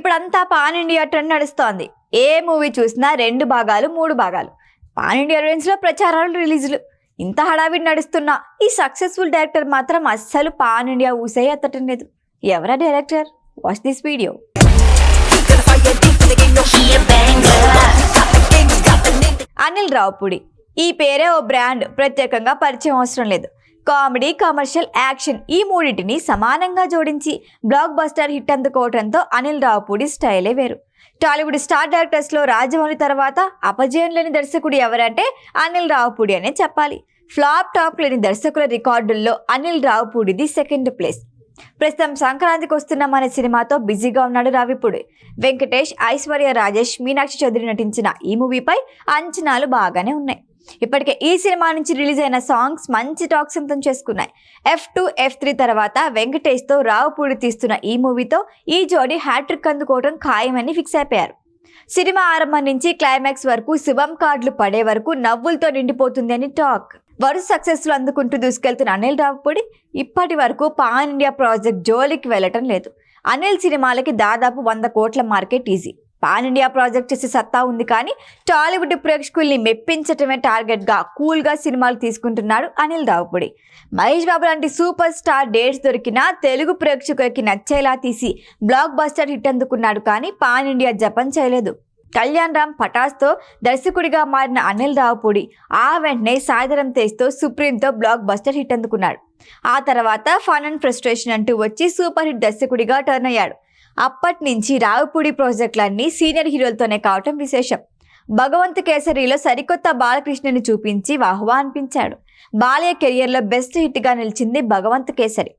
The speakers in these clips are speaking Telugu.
ఇప్పుడంతా పాన్ ఇండియా ట్రెండ్ నడుస్తోంది. ఏ మూవీ చూసినా 2 భాగాలు 3 భాగాలు. పాన్ ఇండియా రేంజ్లో ప్రచారాలు, రిలీజులు. ఇంత హడావిడి నడుస్తున్నా ఈ సక్సెస్ఫుల్ డైరెక్టర్ మాత్రం అస్సలు పాన్ ఇండియా ఊసే ఎత్తటం లేదు. ఎవరా director? Watch this video. Anil Ravipudi. ఈ పేరే ఓ బ్రాండ్, ప్రత్యేకంగా పరిచయం అవసరం లేదు. కామెడీ, కమర్షియల్, యాక్షన్ ఈ మూడింటిని సమానంగా జోడించి బ్లాక్ బస్టర్ హిట్ అందుకోవడంతో అనిల్ రావుపూడి స్టైలే వేరు. టాలీవుడ్ స్టార్ డైరెక్టర్స్లో రాజమౌళి తర్వాత అపజయం లేని దర్శకుడు ఎవరంటే అనిల్ రావుపూడి అనే చెప్పాలి. ఫ్లాప్ టాప్ లేని దర్శకుల రికార్డుల్లో అనిల్ రావుపూడిది 2nd ప్లేస్. ప్రస్తుతం సంక్రాంతికి వస్తున్న మన సినిమాతో బిజీగా ఉన్నాడు రావిపూడి. వెంకటేష్, ఐశ్వర్య రాజేష్, మీనాక్షి చౌదరి నటించిన ఈ మూవీపై అంచనాలు బాగానే ఉన్నాయి. ఇప్పటికే ఈ సినిమా నుంచి రిలీజ్ అయిన సాంగ్స్ మంచి టాక్ సొంతం చేసుకున్నాయి. F2, F3 తర్వాత వెంకటేష్తో రావుపూడి తీస్తున్న ఈ మూవీతో ఈ జోడీ హ్యాట్రిక్ అందుకోవడం ఖాయమని ఫిక్స్ అయిపోయారు. సినిమా ఆరంభం నుంచి క్లైమాక్స్ వరకు శుభం కార్డులు పడే వరకు నవ్వులతో నిండిపోతుంది అని టాక్. వరుస సక్సెస్లు అందుకుంటూ దూసుకెళ్తున్న అనిల్ రావుపూడి ఇప్పటి వరకు పాన్ ఇండియా ప్రాజెక్ట్ జోలికి వెళ్ళటం లేదు. అనిల్ సినిమాలకి దాదాపు 100 కోట్ల market easy. Pan India project చేసే సత్తా ఉంది, కానీ టాలీవుడ్ ప్రేక్షకుల్ని మెప్పించటమే టార్గెట్గా కూల్గా సినిమాలు తీసుకుంటున్నాడు అనిల్ రావుపూడి. మహేష్ బాబు లాంటి సూపర్ స్టార్ డేట్స్ దొరికినా తెలుగు ప్రేక్షకులకి నచ్చేలా తీసి బ్లాక్ బస్టర్ హిట్ అందుకున్నాడు, కానీ పాన్ ఇండియా జపం చేయలేదు. కళ్యాణ్ రామ్ పటాస్తో దర్శకుడిగా మారిన అనిల్ రావుపూడి ఆ వెంటనే సాయిధరం తేజ్తో సుప్రీంతో బ్లాక్ బస్టర్ హిట్ అందుకున్నాడు. ఆ తర్వాత ఫన్ అండ్ ఫ్రస్ట్రేషన్ అంటూ వచ్చి సూపర్ హిట్ దర్శకుడిగా టర్న్ అయ్యాడు. అప్పటి నుంచి రావుపూడి ప్రాజెక్టులన్నీ సీనియర్ హీరోలతోనే కావటం విశేషం. భగవంత్ కేసరిలో సరికొత్త బాలకృష్ణని చూపించి వాహ్వా అనిపించాడు. బాలయ్య కెరియర్లో బెస్ట్ హిట్గా నిలిచింది భగవంత్ కేసరి.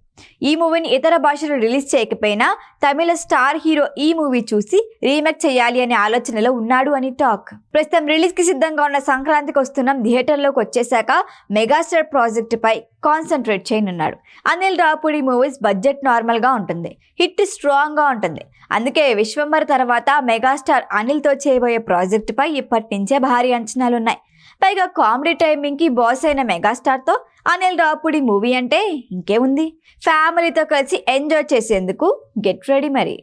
ఈ మూవీని ఇతర భాషలో రిలీజ్ చేయకపోయినా తమిళ స్టార్ హీరో ఈ మూవీ చూసి రీమేక్ చేయాలి అనే ఆలోచనలో ఉన్నాడు అని టాక్. ప్రస్తుతం రిలీజ్కి సిద్ధంగా ఉన్న సంక్రాంతికి వస్తున్న థియేటర్లోకి వచ్చేశాక మెగాస్టార్ ప్రాజెక్టుపై కాన్సన్ట్రేట్ చేయనున్నాడు. అనిల్ రావుపూడి మూవీస్ బడ్జెట్ నార్మల్గా ఉంటుంది, హిట్ స్ట్రాంగ్గా ఉంటుంది. అందుకే విశ్వంబర్ తర్వాత మెగాస్టార్ అనిల్తో చేయబోయే ప్రాజెక్టుపై ఇప్పటి నుంచే భారీ అంచనాలున్నాయి. పైగా కామెడీ టైమింగ్కి బాస్ అయిన మెగాస్టార్తో అనిల్ రావుపూడి మూవీ అంటే ఇంకేముంది, ఫ్యామిలీతో కలిసి ఎంజాయ్ చేసేందుకు గెట్ రెడీ మరి.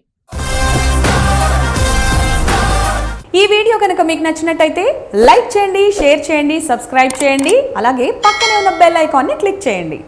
ఈ వీడియో కనుక మీకు నచ్చినట్టయితే లైక్ చేయండి, షేర్ చేయండి, సబ్స్క్రైబ్ చేయండి. అలాగే పక్కనే ఉన్న బెల్ ఐకాన్ని క్లిక్ చేయండి.